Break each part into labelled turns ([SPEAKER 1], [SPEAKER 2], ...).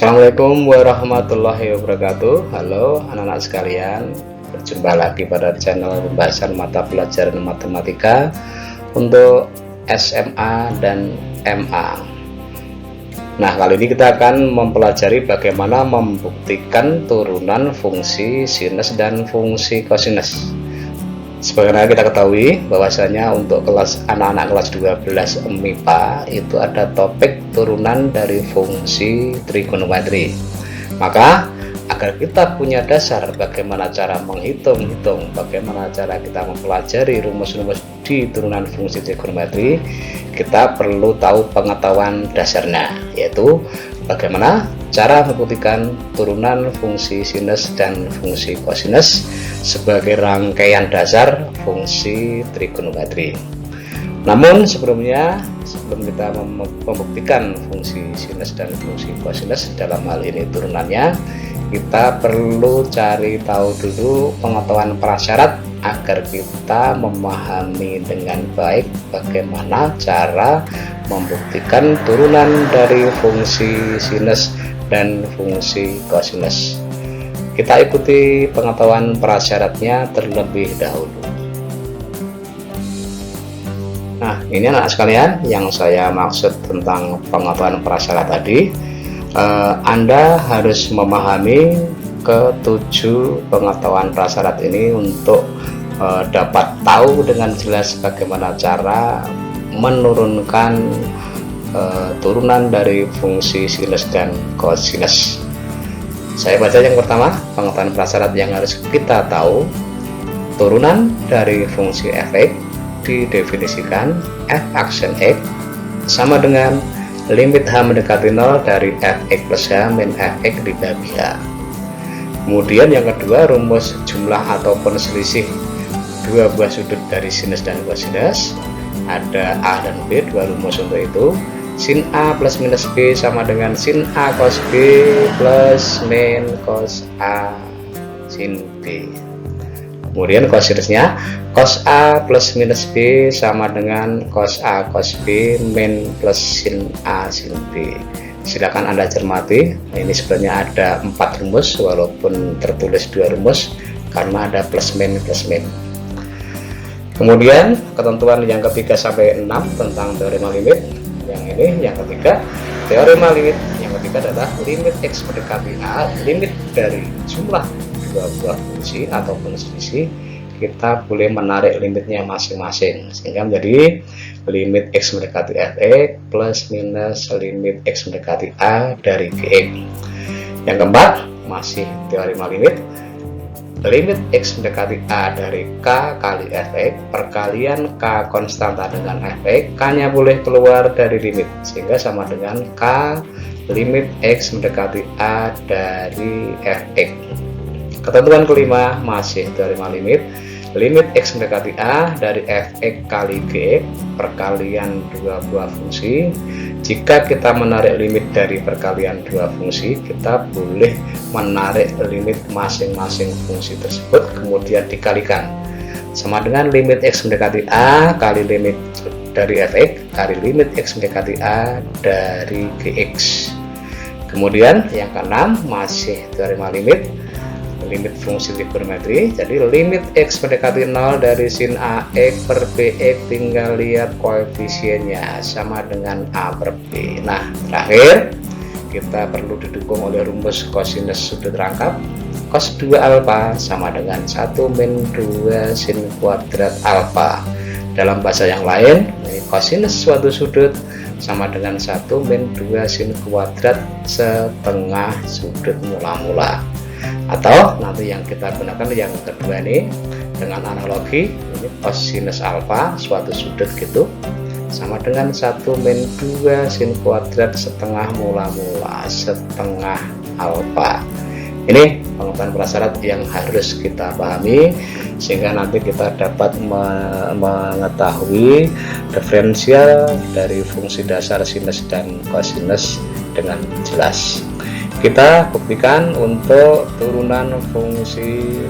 [SPEAKER 1] Assalamualaikum warahmatullahi wabarakatuh. Halo anak-anak sekalian, berjumpa lagi pada channel pembahasan mata pelajaran matematika untuk SMA dan MA. Nah, kali ini kita akan mempelajari bagaimana membuktikan turunan fungsi sinus dan fungsi kosinus. Sebagaimana kita ketahui bahwasanya untuk kelas anak-anak kelas 12 MIPA itu ada topik turunan dari fungsi trigonometri. Maka agar kita punya dasar bagaimana cara menghitung, bagaimana cara kita mempelajari rumus-rumus di turunan fungsi trigonometri, kita perlu tahu pengetahuan dasarnya, yaitu bagaimana cara membuktikan turunan fungsi sinus dan fungsi kosinus sebagai rangkaian dasar fungsi trigonometri. Namun sebelum kita membuktikan fungsi sinus dan fungsi kosinus, dalam hal ini turunannya, kita perlu cari tahu dulu pengetahuan prasyarat agar kita memahami dengan baik bagaimana cara membuktikan turunan dari fungsi sinus dan fungsi kosinus. Kita ikuti pengetahuan prasyaratnya terlebih dahulu. Nah, ini anak sekalian yang saya maksud tentang pengetahuan prasyarat tadi. Anda harus memahami ketujuh pengetahuan prasyarat ini untuk dapat tahu dengan jelas bagaimana cara menurunkan turunan dari fungsi sinus dan kosinus. Saya baca yang pertama, pengetahuan prasyarat yang harus kita tahu. Turunan dari fungsi f(x) didefinisikan f aksen x sama dengan limit h mendekati 0 dari f(x plus h min f(x) dibagi h. Kemudian yang kedua, rumus jumlah ataupun selisih dua buah sudut dari sinus dan kosinus. Ada a dan b, dua rumus untuk itu. Sin a plus minus b sama dengan sin a cos b plus min cos a sin b. Kemudian kosinusnya, cos a plus minus b sama dengan cos a cos b min plus sin a sin b. Silakan Anda cermati. Ini sebenarnya ada 4 rumus walaupun tertulis 2 rumus karena ada plus min plus min. Kemudian ketentuan yang ketiga sampai 6 tentang teorema limit. Yang ini yang ketiga, teorema limit yang ketiga adalah limit x mendekati a, limit dari jumlah dua buah fungsi ataupun selisih, kita boleh menarik limitnya masing-masing sehingga menjadi limit x mendekati f(x) plus minus limit x mendekati a dari gx. Yang keempat, masih teorema limit, limit x mendekati a dari k kali f(x) perkalian k konstanta dengan f(x), k-nya boleh keluar dari limit sehingga sama dengan k limit x mendekati a dari f(x). Ketentuan kelima, masih teorema limit, limit x mendekati a dari f(x) kali gx perkalian dua buah fungsi. Jika kita menarik limit dari perkalian dua fungsi, kita boleh menarik limit masing-masing fungsi tersebut kemudian dikalikan sama dengan limit x mendekati a kali limit dari f(x) kali limit x mendekati a dari gx. Kemudian yang keenam, masih teorema limit, limit fungsi trigonometri. Jadi limit x mendekati 0 dari sin ax per bx, tinggal lihat koefisiennya sama dengan a per b. Nah, terakhir kita perlu didukung oleh rumus kosinus sudut rangkap. Cos 2 alfa sama dengan 1 min 2 sin kuadrat alfa. Dalam bahasa yang lain, kosinus suatu sudut sama dengan 1 min 2 sin kuadrat setengah sudut mula-mula. Atau nanti yang kita gunakan yang kedua ini dengan analogi, ini kosinus alfa suatu sudut gitu sama dengan 1 min 2 sin kuadrat setengah mula-mula setengah alfa. Ini pengetahuan prasyarat yang harus kita pahami sehingga nanti kita dapat mengetahui diferensial dari fungsi dasar sinus dan kosinus dengan jelas. Kita buktikan untuk turunan fungsi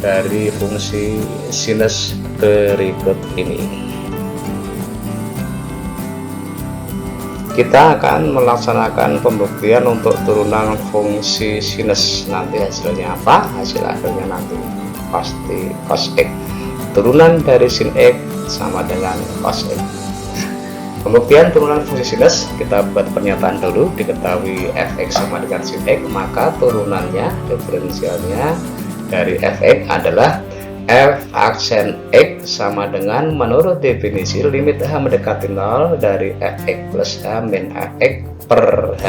[SPEAKER 1] dari fungsi sinus berikut ini. kita akan melaksanakan pembuktian untuk turunan fungsi sinus. Nanti hasilnya apa? Hasil akhirnya nanti pasti cos X. Turunan dari sin X sama dengan cos X. Pembuktian turunan fungsi sinus, kita buat pernyataan dulu. Diketahui fx sama dengan sin X, maka turunannya, diferensialnya dari fx adalah f aksen x sama dengan, menurut definisi, limit h mendekati 0 dari fx plus h min fx per h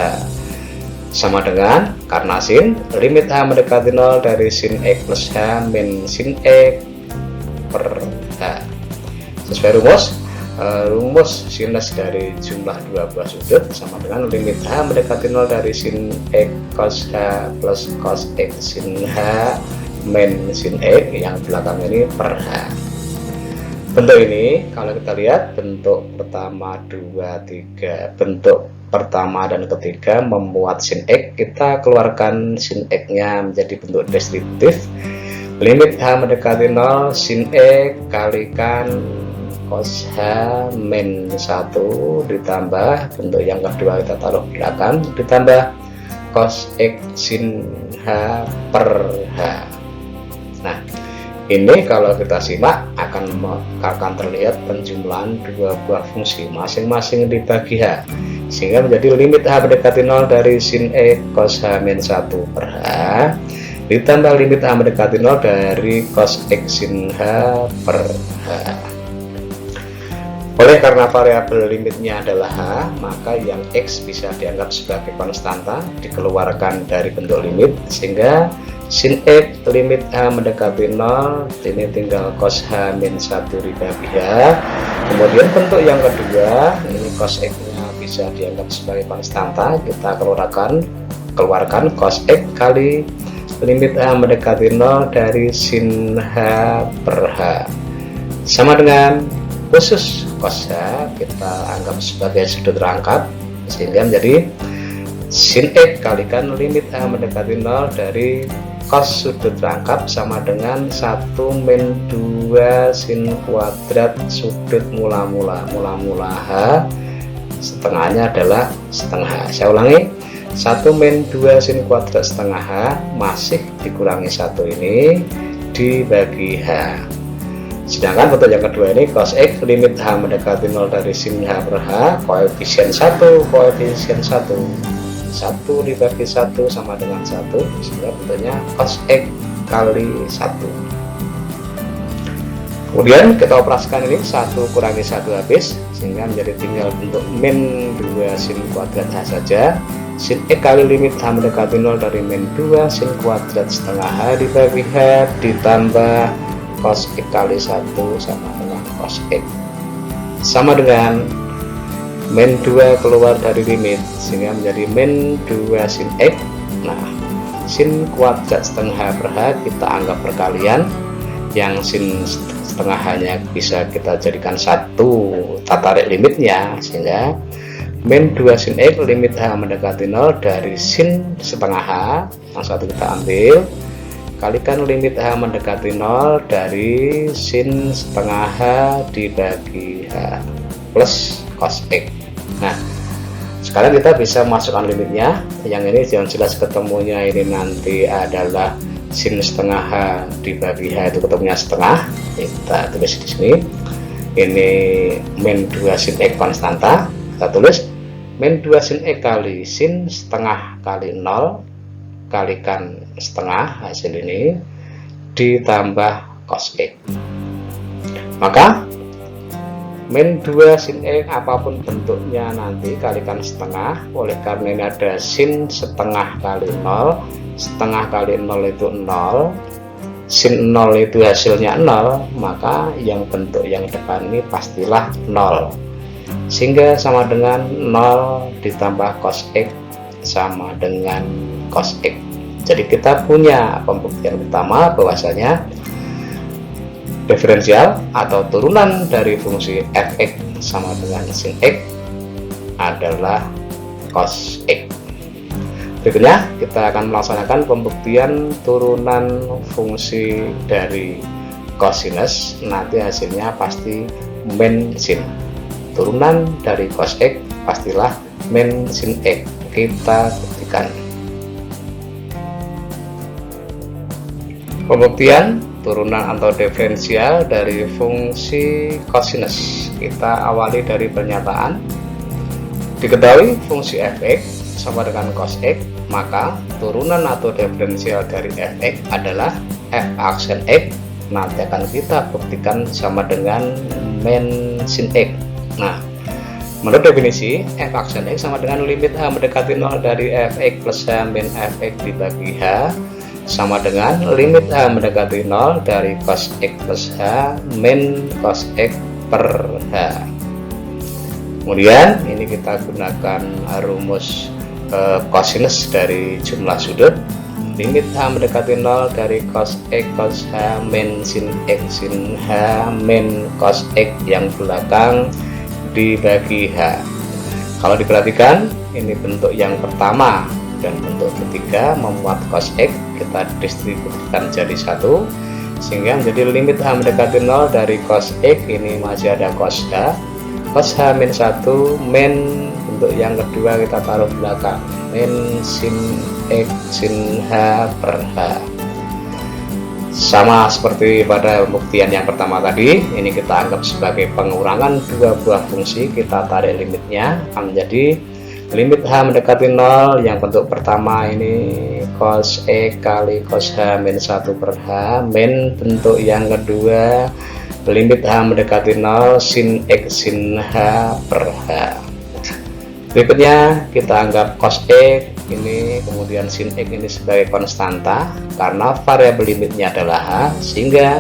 [SPEAKER 1] sama dengan, karena sin, limit h mendekati 0 dari sin x plus h min sin x per h. Sesuai rumus sinus dari jumlah dua buah sudut sama dengan limit h mendekati 0 dari sin x cos h plus cos x sin h min sin x yang belakang ini per h. Bentuk ini kalau kita lihat bentuk pertama, 2, 3, bentuk pertama dan ketiga memuat sin x, kita keluarkan sin x nya menjadi bentuk distributif. Limit h mendekati 0 sin x kalikan cos h min 1 ditambah bentuk yang kedua kita taruh belakang ditambah cos x sin h per h. Nah, ini kalau kita simak akan terlihat penjumlahan dua buah fungsi masing-masing dibagi h, sehingga menjadi limit h mendekati 0 dari sin x cos h min 1 per h ditambah limit h mendekati 0 dari cos x sin h per h. Oleh karena variabel limitnya adalah h, maka yang x bisa dianggap sebagai konstanta, dikeluarkan dari bentuk limit, sehingga sin x limit h mendekati 0 ini tinggal cos h min 1 dibagi h. Kemudian bentuk yang kedua, ini cos x nya bisa dianggap sebagai konstanta, kita keluarkan cos x kali limit h mendekati 0 dari sin h per h sama dengan, khusus cos h kita anggap sebagai sudut rangkap, sehingga menjadi sin x kalikan limit h mendekati 0 dari cos sudut rangkap sama dengan 1 min 2 sin kuadrat sudut mula-mula h, setengahnya adalah setengah h. Saya ulangi, 1 min 2 sin kuadrat setengah h masih dikurangi 1 ini dibagi h. Sedangkan bentuk yang kedua ini cos x limit h mendekati 0 dari sin h per h, koefisien 1 dibagi 1 sama dengan 1, sehingga bentuknya cos x kali 1. Kemudian kita operasikan ini 1 kurangi 1 habis, sehingga menjadi tinggal bentuk min 2 sin kuadrat h saja. Sin x kali limit h mendekati 0 dari min 2 sin kuadrat setengah h dibagi h ditambah cos x kali 1 sama dengan cos x sama dengan min 2 keluar dari limit, sehingga menjadi min 2 sin x. Nah, sin kuadrat setengah h per h kita anggap perkalian, yang sin setengah h nya bisa kita jadikan 1 tata tarik limitnya, sehingga min 2 sin x limit h mendekati 0 dari sin setengah h, yang satu kita ambil, kalikan limit h mendekati 0 dari sin setengah h dibagi h plus cos x. Nah, sekarang kita bisa masukkan limitnya. Yang ini yang jelas ketemunya ini nanti adalah sin setengah h dibagi h, itu ketemunya setengah, kita tulis di sini. Ini min 2 sin x konstanta, kita tulis min 2 sin x kali sin setengah kali 0 kalikan setengah, hasil ini ditambah cos x. Maka min 2 sin x apapun bentuknya nanti kalikan setengah, oleh karena ini ada sin setengah kali 0, setengah kali 0 itu 0, sin 0 itu hasilnya 0, maka yang bentuk yang depan ini pastilah 0, sehingga sama dengan 0 ditambah cos x sama dengan cos x. Jadi kita punya pembuktian pertama bahwasanya diferensial atau turunan dari fungsi fx sama dengan sin x adalah cos x. Berikutnya kita akan melaksanakan pembuktian turunan fungsi dari cosinus. Nanti hasilnya pasti min sin. Turunan dari cos x pastilah min sin X. Kita buktikan. Pembuktian turunan atau diferensial dari fungsi kosinus. Kita awali dari pernyataan. Diketahui fungsi fx sama dengan cos x, maka turunan atau diferensial dari fx adalah f aksen x. Nanti akan kita buktikan sama dengan min sin x. Nah, menurut definisi, f aksen x sama dengan limit h mendekati 0 dari fx plus h min fx dibagi h sama dengan limit h mendekati 0 dari cos x plus h min cos x per h. Kemudian ini kita gunakan rumus kosinus dari jumlah sudut. Limit h mendekati 0 dari cos x cos h min sin x sin h min cos x yang belakang dibagi h. Kalau diperhatikan, ini bentuk yang pertama dan bentuk ketiga memuat cos x, kita distribusikan jadi satu sehingga menjadi limit h mendekati 0 dari cos x. Ini masih ada cos h min 1 min bentuk yang kedua kita taruh belakang min sin x sin h per h. Sama seperti pada pembuktian yang pertama tadi, ini kita anggap sebagai pengurangan dua buah fungsi. Kita tarik limitnya akan menjadi limit h mendekati 0 yang bentuk pertama ini cos x kali cos h min 1 per h min bentuk yang kedua limit h mendekati 0 sin x sin h per h. Berikutnya kita anggap cos x ini kemudian sin x ini sebagai konstanta karena variabel limitnya adalah h, sehingga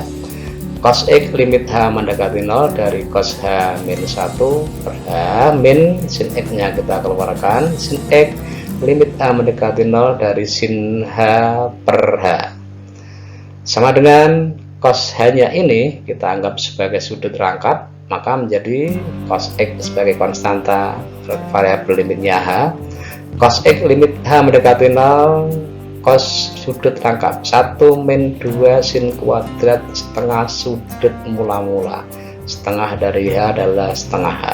[SPEAKER 1] cos x limit h mendekati 0 dari cos h min 1 per h min sin x nya kita keluarkan sin x limit h mendekati 0 dari sin h per h sama dengan cos h nya ini kita anggap sebagai sudut rangkap, maka menjadi cos x sebagai konstanta variabel limitnya h. Cos x limit h mendekati 0 cos sudut rangkap 1 min 2 sin kuadrat setengah sudut mula-mula, setengah dari h adalah setengah h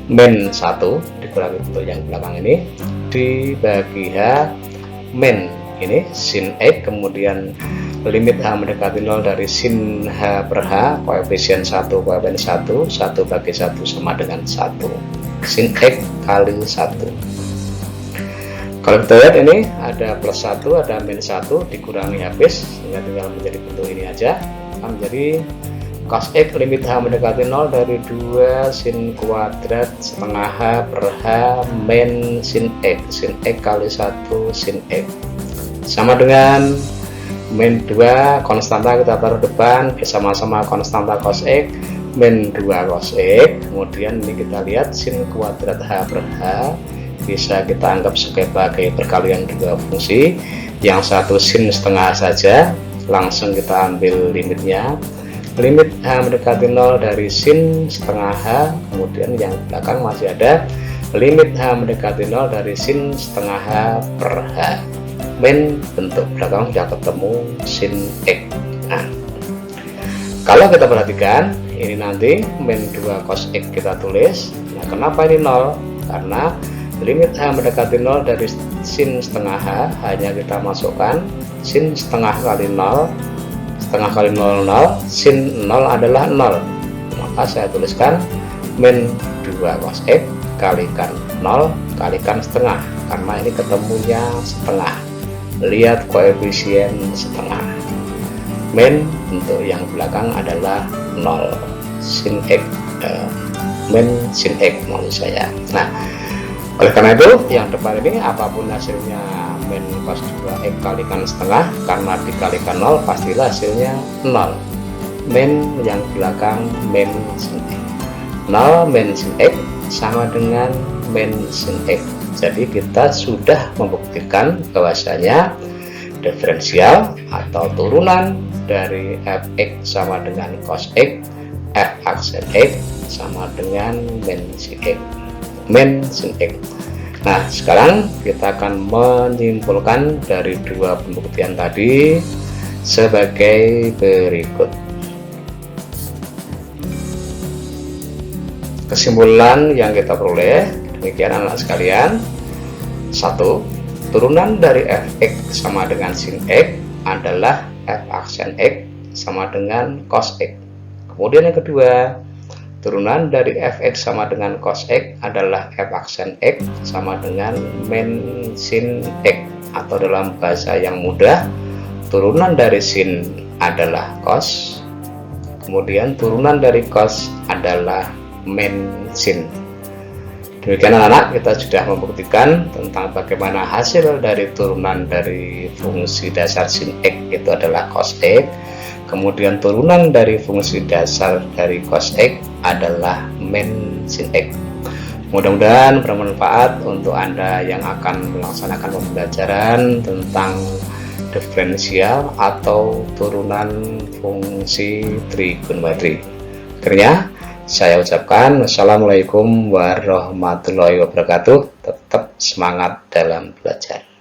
[SPEAKER 1] min 1 dikurangi bentuk yang belakang ini dibagi h min ini sin x, kemudian limit h mendekati 0 dari sin h per h, koefisien 1 koefisien 1 bagi 1 sama dengan 1 sin x kali 1. Kalau kita lihat ini ada plus 1 ada min 1 dikurangi habis sehingga tinggal menjadi bentuk ini aja, akan menjadi cos x limit h mendekati 0 dari 2 sin kuadrat setengah h per h min sin x kali 1 sin x sama dengan min 2 konstanta kita taruh depan sama-sama konstanta cos x min 2 cos x, kemudian ini kita lihat sin kuadrat h per h bisa kita anggap sebagai perkalian dua fungsi, yang satu sin setengah saja, langsung kita ambil limitnya, limit h mendekati 0 dari sin setengah h, kemudian yang belakang masih ada limit h mendekati 0 dari sin setengah h per h min bentuk belakang sudah ketemu sin x. Nah, kalau kita perhatikan ini nanti min 2 cos x kita tulis. Nah, kenapa ini 0? Karena limit h mendekati 0 dari sin setengah h hanya kita masukkan sin setengah kali 0, setengah kali 0 0, sin 0 adalah 0, maka saya tuliskan min 2 cos x kalikan 0 kalikan setengah, karena ini ketemunya setengah, lihat koefisien setengah, min untuk yang belakang adalah 0 sin x min sin x maksud saya. Nah, oleh karena itu yang depan ini apapun hasilnya min cos 2x kalikan setengah, karena dikalikan 0 pastilah hasilnya 0, min yang belakang min sin x, 0 min sin x sama dengan min sin x. Jadi kita sudah membuktikan bahwasanya diferensial atau turunan dari fx sama dengan cos x, f aksen x sama dengan min sin x, min sin x. Nah, sekarang kita akan menyimpulkan dari dua pembuktian tadi sebagai berikut. Kesimpulan yang kita peroleh, Demikian anak sekalian. 1. Turunan dari fx sama dengan sin x adalah f aksen x sama dengan cos x. Kemudian yang kedua, turunan dari fx sama dengan cos x adalah f aksen x sama dengan min sin x, atau dalam bahasa yang mudah, turunan dari sin adalah cos, kemudian turunan dari cos adalah min sin. Demikian anak-anak, kita sudah membuktikan tentang bagaimana hasil dari turunan dari fungsi dasar sin x itu adalah cos x, kemudian turunan dari fungsi dasar dari cos x adalah min sin x. Mudah-mudahan bermanfaat untuk Anda yang akan melaksanakan pembelajaran tentang diferensial atau turunan fungsi trigonometri. Akhirnya saya ucapkan wassalamualaikum warahmatullahi wabarakatuh. Tetap semangat dalam belajar.